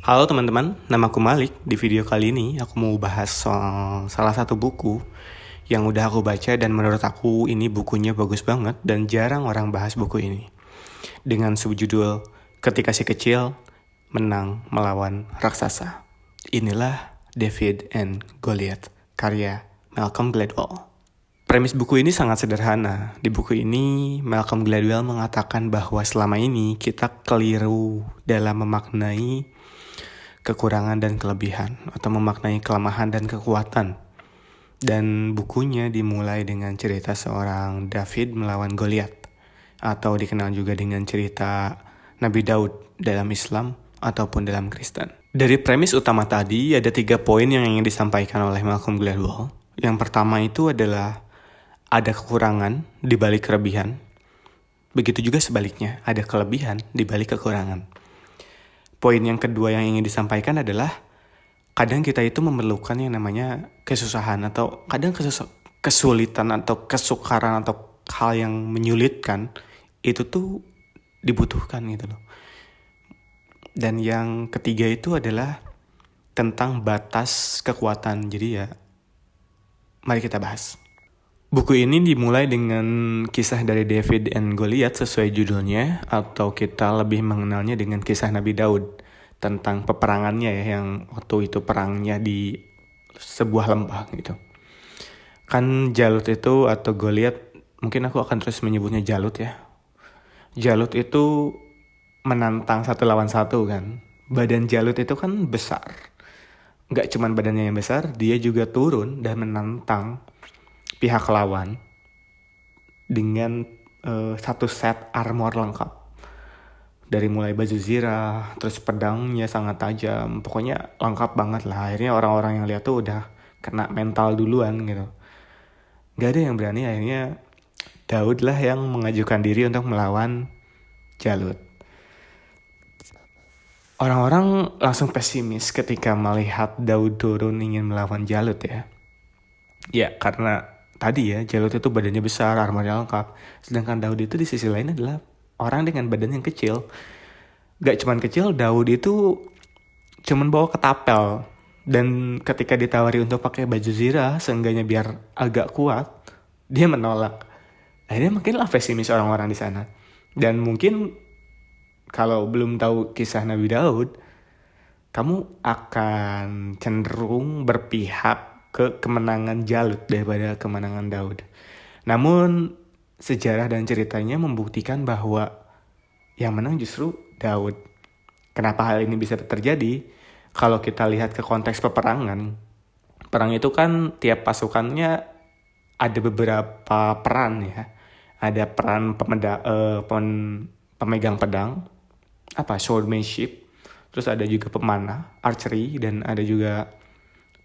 Halo teman-teman, namaku Malik. Di video kali ini aku mau bahas soal salah satu buku yang udah aku baca dan menurut aku ini bukunya bagus banget dan jarang orang bahas buku ini. Dengan subjudul Ketika Si Kecil Menang Melawan Raksasa. Inilah David and Goliath, karya Malcolm Gladwell. Premis buku ini sangat sederhana. Di buku ini, Malcolm Gladwell mengatakan bahwa selama ini kita keliru dalam memaknai kekurangan dan kelebihan, atau memaknai kelemahan dan kekuatan. Dan bukunya dimulai dengan cerita seorang David melawan Goliath, atau dikenal juga dengan cerita Nabi Daud dalam Islam ataupun dalam Kristen. Dari premis utama tadi, ada 3 poin yang ingin disampaikan oleh Malcolm Gladwell. Yang pertama itu adalah ada kekurangan di balik kelebihan. Begitu juga sebaliknya, ada kelebihan di balik kekurangan. Poin yang kedua yang ingin disampaikan adalah kadang kita itu memerlukan yang namanya kesusahan atau kadang kesulitan atau kesukaran atau hal yang menyulitkan itu tuh dibutuhkan gitu loh. Dan yang ketiga itu adalah tentang batas kekuatan. Jadi ya, mari kita bahas. Buku ini dimulai dengan kisah dari David and Goliath sesuai judulnya, atau kita lebih mengenalnya dengan kisah Nabi Daud tentang peperangannya ya, yang waktu itu perangnya di sebuah lembah gitu. Kan Jalut itu atau Goliath, mungkin aku akan terus menyebutnya Jalut ya. Jalut itu menantang 1 lawan 1 kan. Badan Jalut itu kan besar. Gak cuman badannya yang besar, dia juga turun dan menantang pihak lawan dengan 1 set armor lengkap. Dari mulai baju zirah, terus pedangnya sangat tajam, pokoknya lengkap banget lah. Akhirnya orang-orang yang lihat tuh udah kena mental duluan gitu. Gak ada yang berani, akhirnya Daud lah yang mengajukan diri untuk melawan Jalut. Orang-orang langsung pesimis ketika melihat Daud turun ingin melawan Jalut ya. Ya karena tadi ya, Jalut itu badannya besar, armornya lengkap. Sedangkan Daud itu di sisi lain adalah orang dengan badan yang kecil. Gak cuman kecil, Daud itu cuman bawa ketapel. Dan ketika ditawari untuk pakai baju zirah, seenggaknya biar agak kuat, dia menolak. Akhirnya makinlah pesimis orang-orang di sana. Dan mungkin kalau belum tahu kisah Nabi Daud, kamu akan cenderung berpihak ke kemenangan Jalut daripada kemenangan Daud. Namun sejarah dan ceritanya membuktikan bahwa yang menang justru Daud. Kenapa hal ini bisa terjadi? Kalau kita lihat ke konteks peperangan, perang itu kan tiap pasukannya ada beberapa peran ya. Ada peran pemegang pedang, swordmanship. Terus ada juga pemanah, archery, dan ada juga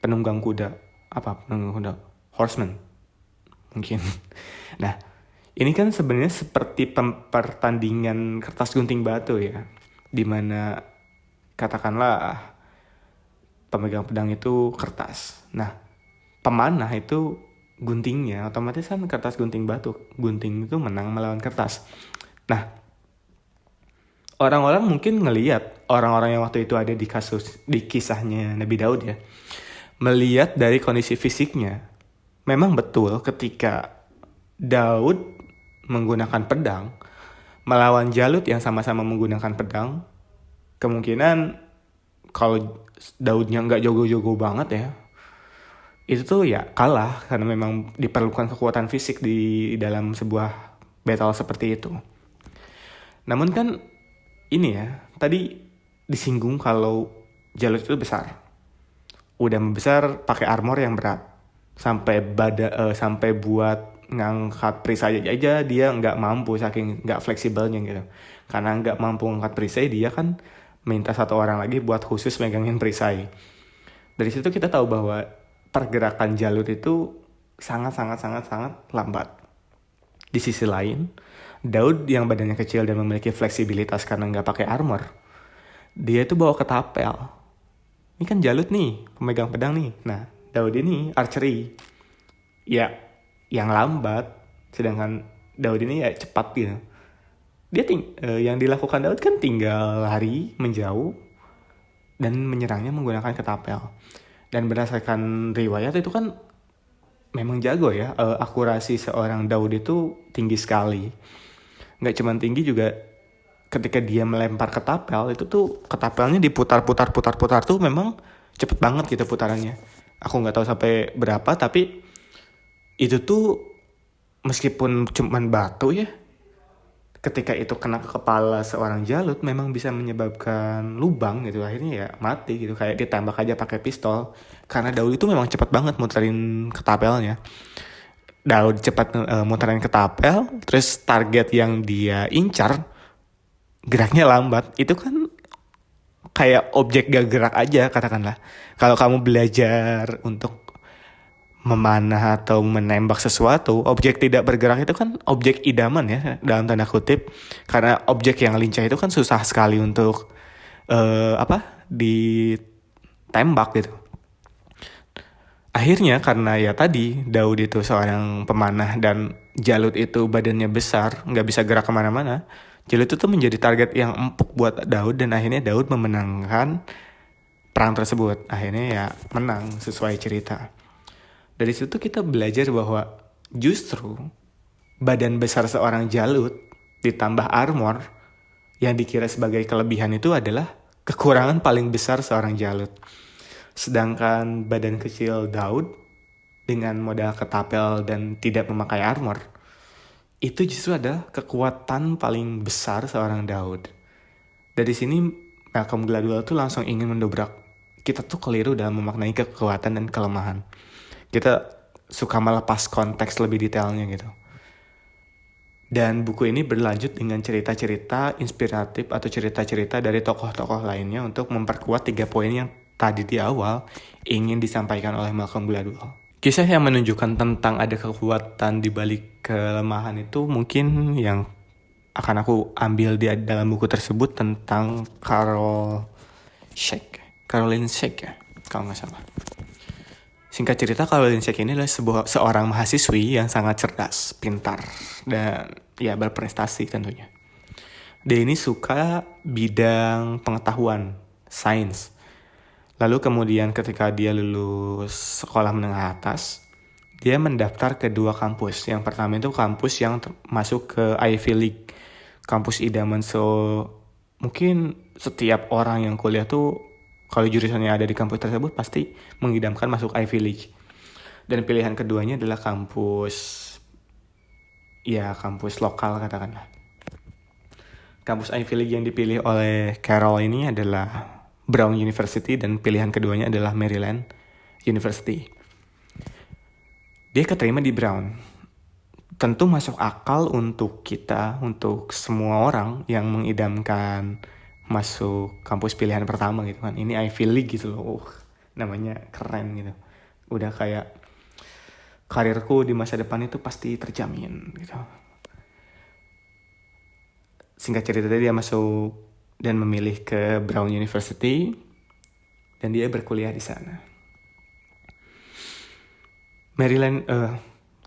penunggang kuda. Penunggang kuda? Horseman, mungkin. Nah, ini kan sebenarnya seperti pertandingan kertas gunting batu ya, dimana katakanlah pemegang pedang itu kertas. Nah, pemanah itu guntingnya, otomatis kan kertas gunting batu. Gunting itu menang melawan kertas. Nah, orang-orang mungkin ngelihat orang-orang yang waktu itu ada di kisahnya Nabi Daud ya, melihat dari kondisi fisiknya, memang betul ketika Daud menggunakan pedang melawan Jalut yang sama-sama menggunakan pedang, kemungkinan kalau Daudnya nggak jago-jago banget ya, itu tuh ya kalah karena memang diperlukan kekuatan fisik di dalam sebuah battle seperti itu. Namun kan ini ya, tadi disinggung kalau Jalut itu besar. Udah besar pakai armor yang berat. Sampai buat ngangkat perisai aja dia nggak mampu, saking nggak fleksibelnya gitu. Karena nggak mampu ngangkat perisai, dia kan minta 1 orang lagi buat khusus megangin perisai. Dari situ kita tahu bahwa pergerakan Jalut itu sangat lambat. Di sisi lain, Daud yang badannya kecil dan memiliki fleksibilitas karena nggak pakai armor, dia itu bawa ketapel. Ini kan Jalut nih, pemegang pedang nih. Nah, Daud ini archery. Ya, yang lambat. Sedangkan Daud ini ya cepat gitu. Dia yang dilakukan Daud kan tinggal lari menjauh, dan menyerangnya menggunakan ketapel. Dan berdasarkan riwayat itu kan memang jago ya, akurasi seorang Daud itu tinggi sekali. Nggak cuma tinggi juga, ketika dia melempar ketapel itu tuh ketapelnya diputar-putar tuh memang cepet banget gitu putarannya. Aku nggak tahu sampai berapa, tapi itu tuh meskipun cuman batu ya, ketika itu kena ke kepala seorang Jalut memang bisa menyebabkan lubang gitu, akhirnya ya mati gitu, kayak ditembak aja pakai pistol. Karena Daud itu memang cepat banget muterin ketapelnya. Daud cepat muterin ketapel, terus target yang dia incar geraknya lambat. Itu kan kayak objek gak gerak aja katakanlah. Kalau kamu belajar untuk memanah atau menembak sesuatu, objek tidak bergerak itu kan objek idaman ya dalam tanda kutip, karena objek yang lincah itu kan susah sekali untuk ditembak gitu. Akhirnya karena ya tadi Daud itu seorang pemanah dan Jalut itu badannya besar, nggak bisa gerak kemana-mana, Jalut itu menjadi target yang empuk buat Daud, dan akhirnya Daud memenangkan perang tersebut. Akhirnya ya menang sesuai cerita. Dari situ kita belajar bahwa justru badan besar seorang Jalut ditambah armor yang dikira sebagai kelebihan itu adalah kekurangan paling besar seorang Jalut. Sedangkan badan kecil Daud dengan modal ketapel dan tidak memakai armor, itu justru adalah kekuatan paling besar seorang Daud. Dari sini Malcolm Gladwell tuh langsung ingin mendobrak kita tuh keliru dalam memaknai kekuatan dan kelemahan. Kita suka melepas konteks lebih detailnya gitu. Dan buku ini berlanjut dengan cerita-cerita inspiratif atau cerita-cerita dari tokoh-tokoh lainnya untuk memperkuat 3 poin yang tadi di awal ingin disampaikan oleh Malcolm Gladwell. Kisah yang menunjukkan tentang ada kekuatan di balik kelemahan itu mungkin yang akan aku ambil di dalam buku tersebut tentang Caroline Sheck ya, kalau nggak salah. Singkat cerita, Caroline Sheck ini adalah seorang mahasiswi yang sangat cerdas, pintar, dan ya berprestasi tentunya. Dia ini suka bidang pengetahuan, sains. Lalu kemudian ketika dia lulus sekolah menengah atas, dia mendaftar ke 2 kampus. Yang pertama itu kampus yang masuk ke Ivy League, kampus idaman. So mungkin setiap orang yang kuliah tuh kalau jurusannya ada di kampus tersebut pasti mengidamkan masuk Ivy League. Dan pilihan keduanya adalah kampus lokal katakanlah. Kampus Ivy League yang dipilih oleh Carol ini adalah Brown University, dan pilihan keduanya adalah Maryland University. Dia keterima di Brown. Tentu masuk akal untuk kita, untuk semua orang yang mengidamkan masuk kampus pilihan pertama gitu kan. Ini Ivy League gitu loh. Namanya keren gitu. Udah kayak karirku di masa depan itu pasti terjamin gitu. Singkat cerita dia masuk dan memilih ke Brown University dan dia berkuliah di sana.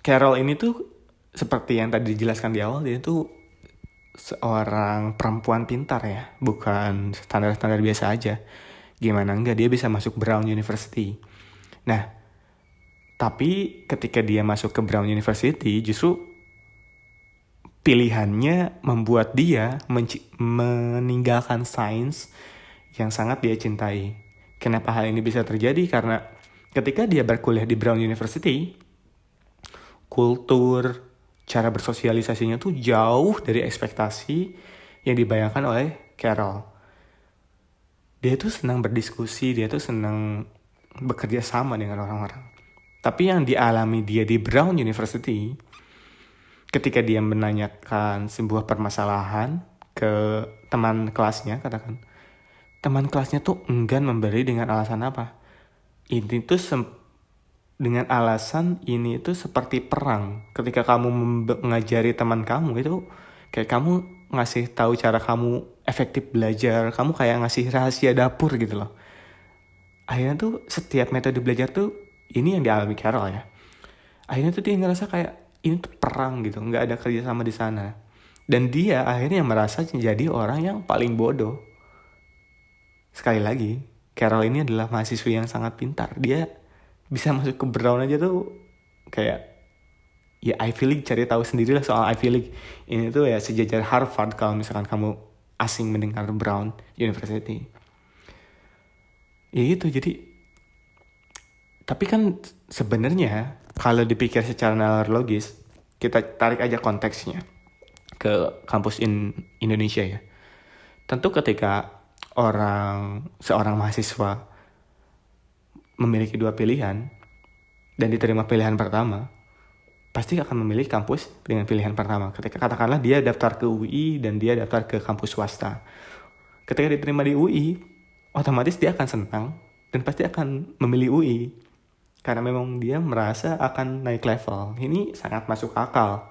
Carol ini tuh seperti yang tadi dijelaskan di awal, dia tuh seorang perempuan pintar ya, bukan standar-standar biasa aja. Gimana enggak dia bisa masuk Brown University. Nah, tapi ketika dia masuk ke Brown University, justru pilihannya membuat dia meninggalkan sains yang sangat dia cintai. Kenapa hal ini bisa terjadi? Karena ketika dia berkuliah di Brown University, kultur, cara bersosialisasinya tuh jauh dari ekspektasi yang dibayangkan oleh Carol. Dia tuh senang berdiskusi, dia tuh senang bekerja sama dengan orang-orang. Tapi yang dialami dia di Brown University, ketika dia menanyakan sebuah permasalahan ke teman kelasnya, katakan, teman kelasnya tuh enggan memberi dengan alasan apa. Ini tuh dengan alasan ini itu seperti perang. Ketika kamu mengajari teman kamu itu kayak kamu ngasih tahu cara kamu efektif belajar, kamu kayak ngasih rahasia dapur gitu loh. Akhirnya tuh setiap metode belajar tuh ini yang dialami Carol ya. Akhirnya tuh dia ngerasa kayak ini tuh perang gitu, nggak ada kerjasama di sana. Dan dia akhirnya merasa jadi orang yang paling bodoh. Sekali lagi, Carol ini adalah mahasiswi yang sangat pintar. Dia bisa masuk ke Brown aja tuh kayak, ya Ivy League, cari tahu sendirilah soal Ivy League. Ini tuh ya sejajar Harvard kalau misalkan kamu asing mendengar Brown University. Ya gitu, jadi tapi kan sebenarnya kalau dipikir secara logis, kita tarik aja konteksnya ke kampus Indonesia ya. Tentu ketika seorang mahasiswa memiliki dua pilihan dan diterima pilihan pertama, pasti akan memilih kampus dengan pilihan pertama. Ketika katakanlah dia daftar ke UI dan dia daftar ke kampus swasta. Ketika diterima di UI, otomatis dia akan senang dan pasti akan memilih UI. Karena memang dia merasa akan naik level. Ini sangat masuk akal.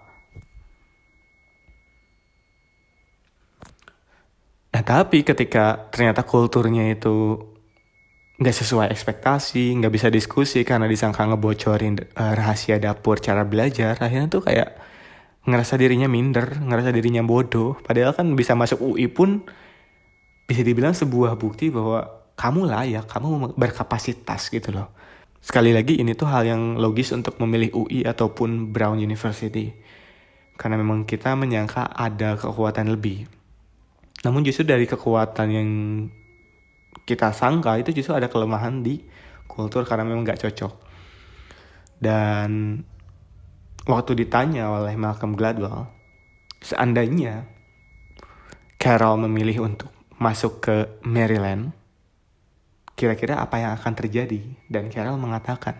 Nah tapi ketika ternyata kulturnya itu nggak sesuai ekspektasi, nggak bisa diskusi karena disangka ngebocorin rahasia dapur cara belajar, akhirnya tuh kayak ngerasa dirinya minder, ngerasa dirinya bodoh. Padahal kan bisa masuk UI pun bisa dibilang sebuah bukti bahwa kamu layak, kamu berkapasitas gitu loh. Sekali lagi ini tuh hal yang logis untuk memilih UI ataupun Brown University. Karena memang kita menyangka ada kekuatan lebih. Namun justru dari kekuatan yang kita sangka itu justru ada kelemahan di kultur karena memang gak cocok. Dan waktu ditanya oleh Malcolm Gladwell, seandainya Carol memilih untuk masuk ke Maryland, kira-kira apa yang akan terjadi? Dan Carol mengatakan,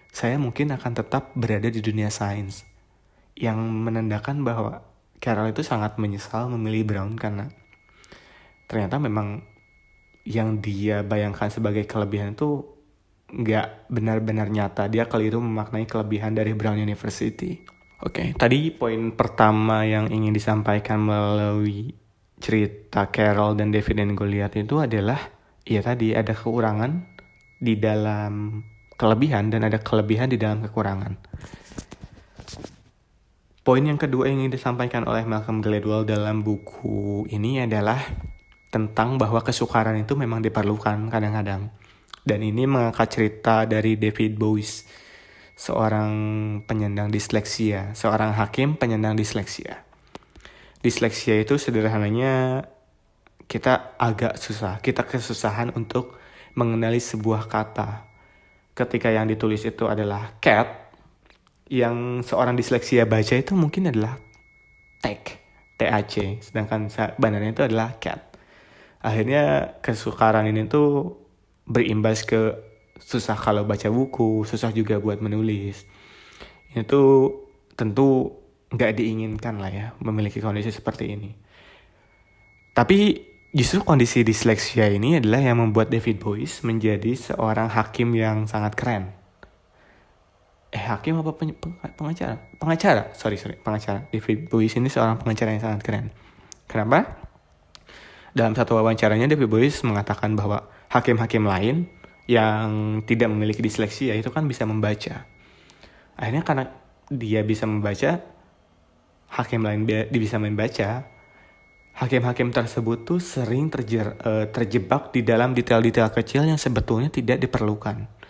saya mungkin akan tetap berada di dunia sains. Yang menandakan bahwa Carol itu sangat menyesal memilih Brown karena ternyata memang yang dia bayangkan sebagai kelebihan itu nggak benar-benar nyata. Dia keliru memaknai kelebihan dari Brown University. Oke, tadi poin pertama yang ingin disampaikan melalui cerita Carol dan David dan Goliath itu adalah, ya tadi ada kekurangan di dalam kelebihan dan ada kelebihan di dalam kekurangan. Poin yang kedua yang ingin disampaikan oleh Malcolm Gladwell dalam buku ini adalah tentang bahwa kesukaran itu memang diperlukan kadang-kadang. Dan ini mengangkat cerita dari David Bowie, seorang penyandang disleksia, seorang hakim penyandang disleksia. Disleksia itu sederhananya kita agak susah, kita kesusahan untuk mengenali sebuah kata. Ketika yang ditulis itu adalah cat, yang seorang disleksia baca itu mungkin adalah TAC, sedangkan sebenarnya itu adalah cat. Akhirnya kesukaran ini tuh berimbas ke susah kalau baca buku, susah juga buat menulis. Itu tentu nggak diinginkan lah ya, memiliki kondisi seperti ini. Tapi justru kondisi disleksia ini adalah yang membuat David Bowie menjadi seorang hakim yang sangat keren. Hakim apa pengacara? Pengacara. David Bowie ini seorang pengacara yang sangat keren. Kenapa? Dalam satu wawancaranya David Bowie mengatakan bahwa hakim-hakim lain yang tidak memiliki disleksia itu kan bisa membaca. Akhirnya karena dia bisa membaca, hakim lain bisa membaca, hakim-hakim tersebut tuh sering terjebak di dalam detail-detail kecil yang sebetulnya tidak diperlukan.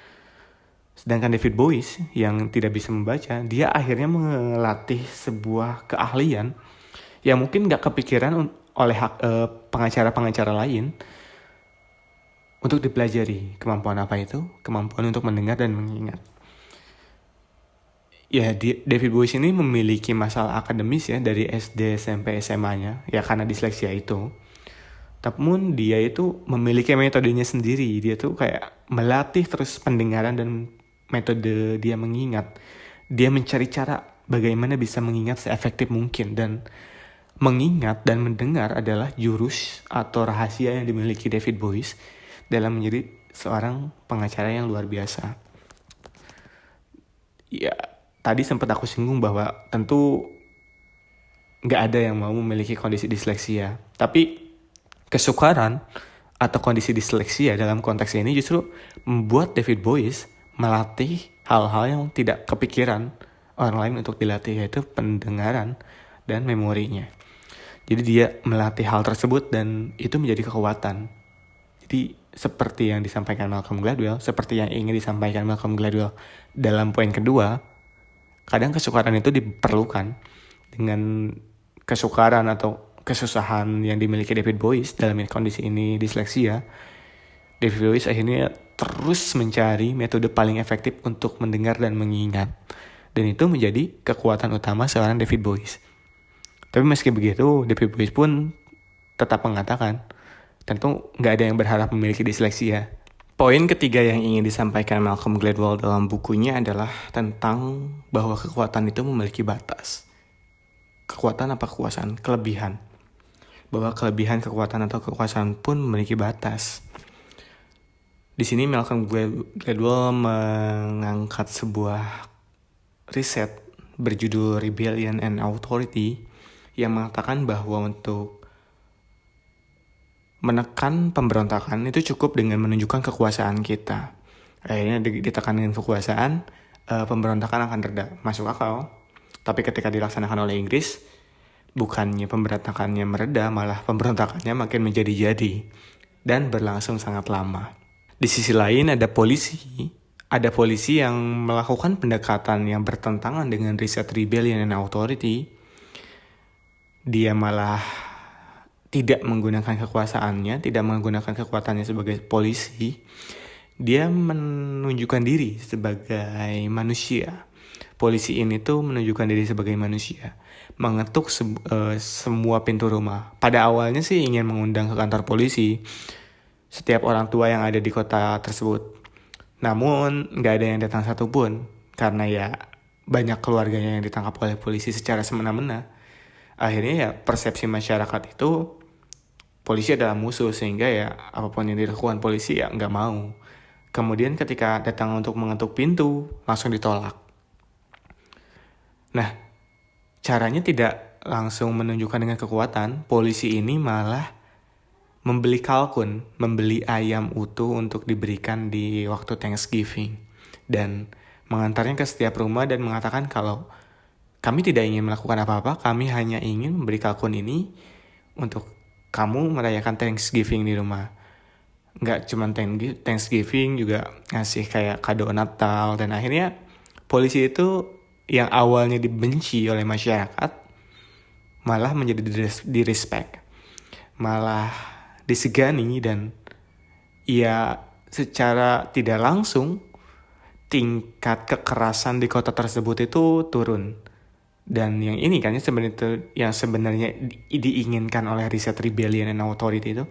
Sedangkan David Bowie yang tidak bisa membaca, dia akhirnya melatih sebuah keahlian yang mungkin gak kepikiran oleh pengacara-pengacara lain untuk dipelajari. Kemampuan apa itu? Kemampuan untuk mendengar dan mengingat. Ya, David Bowie ini memiliki masalah akademis ya dari SD, SMP, SMA-nya ya karena disleksia itu. Namun dia itu memiliki metodenya sendiri. Dia tuh kayak melatih terus pendengaran dan metode dia mengingat. Dia mencari cara bagaimana bisa mengingat seefektif mungkin, dan mengingat dan mendengar adalah jurus atau rahasia yang dimiliki David Bowie dalam menjadi seorang pengacara yang luar biasa. Ya, tadi sempat aku singgung bahwa tentu nggak ada yang mau memiliki kondisi disleksia. Tapi kesukaran atau kondisi disleksia dalam konteks ini justru membuat David Bowie melatih hal-hal yang tidak kepikiran orang lain untuk dilatih, yaitu pendengaran dan memorinya. Jadi dia melatih hal tersebut dan itu menjadi kekuatan. Jadi seperti yang disampaikan Malcolm Gladwell, seperti yang ingin disampaikan Malcolm Gladwell dalam poin kedua, kadang kesukaran itu diperlukan. Dengan kesukaran atau kesusahan yang dimiliki David Boies dalam kondisi ini disleksia, David Boies akhirnya terus mencari metode paling efektif untuk mendengar dan mengingat. Dan itu menjadi kekuatan utama seorang David Boies. Tapi meski begitu, David Boies pun tetap mengatakan, tentu nggak ada yang berharap memiliki disleksia. Poin ketiga yang ingin disampaikan Malcolm Gladwell dalam bukunya adalah tentang bahwa kekuatan itu memiliki batas. Kekuatan apa kekuasaan? Kelebihan. Bahwa kelebihan, kekuatan atau kekuasaan pun memiliki batas. Di sini Malcolm Gladwell mengangkat sebuah riset berjudul Rebellion and Authority yang mengatakan bahwa untuk menekan pemberontakan itu cukup dengan menunjukkan kekuasaan kita. Akhirnya ditekan dengan kekuasaan, pemberontakan akan reda. Masuk akal. Tapi ketika dilaksanakan oleh Inggris, bukannya pemberontakannya mereda, malah pemberontakannya makin menjadi-jadi dan berlangsung sangat lama. Di sisi lain ada polisi yang melakukan pendekatan yang bertentangan dengan riset Rebellion and Authority. Dia malah tidak menggunakan kekuasaannya, tidak menggunakan kekuatannya sebagai polisi. Dia menunjukkan diri sebagai manusia. Polisi ini tuh menunjukkan diri sebagai manusia, mengetuk semua pintu rumah. Pada awalnya sih ingin mengundang ke kantor polisi setiap orang tua yang ada di kota tersebut. Namun gak ada yang datang satupun, karena ya banyak keluarganya yang ditangkap oleh polisi secara semena-mena. Akhirnya ya persepsi masyarakat itu polisi adalah musuh, sehingga ya apapun yang dilakukan polisi ya gak mau. Kemudian ketika datang untuk mengetuk pintu, langsung ditolak. Nah, caranya tidak langsung menunjukkan dengan kekuatan. Polisi ini malah membeli kalkun, membeli ayam utuh untuk diberikan di waktu Thanksgiving. Dan mengantarnya ke setiap rumah dan mengatakan kalau kami tidak ingin melakukan apa-apa, kami hanya ingin memberi kalkun ini untuk kamu merayakan Thanksgiving di rumah. Nggak cuma Thanksgiving, juga ngasih kayak kado Natal. Dan akhirnya polisi itu yang awalnya dibenci oleh masyarakat malah menjadi direspect, malah disegani, dan ya secara tidak langsung tingkat kekerasan di kota tersebut itu turun. Dan yang ini kan yang sebenarnya diinginkan oleh riset Rebellion and Authority itu,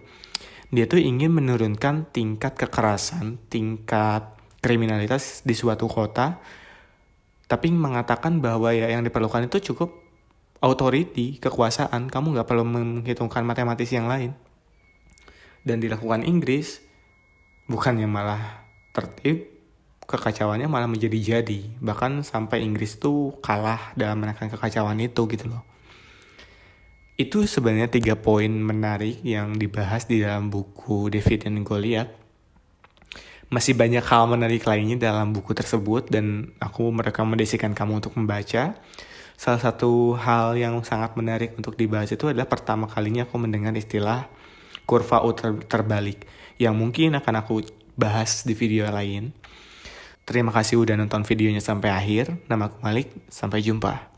dia tuh ingin menurunkan tingkat kekerasan, tingkat kriminalitas di suatu kota, tapi mengatakan bahwa ya yang diperlukan itu cukup authority, kekuasaan. Kamu gak perlu menghitungkan matematis yang lain. Dan dilakukan Inggris, bukannya malah tertib, kekacauannya malah menjadi-jadi. Bahkan sampai Inggris tuh kalah dalam menekan kekacauan itu gitu loh. Itu sebenarnya 3 poin menarik yang dibahas di dalam buku David and Goliath. Masih banyak hal menarik lainnya dalam buku tersebut dan aku merekomendasikan kamu untuk membaca. Salah satu hal yang sangat menarik untuk dibahas itu adalah pertama kalinya aku mendengar istilah kurva U terbalik, yang mungkin akan aku bahas di video lain. Terima kasih udah nonton videonya sampai akhir. Nama aku Malik, sampai jumpa.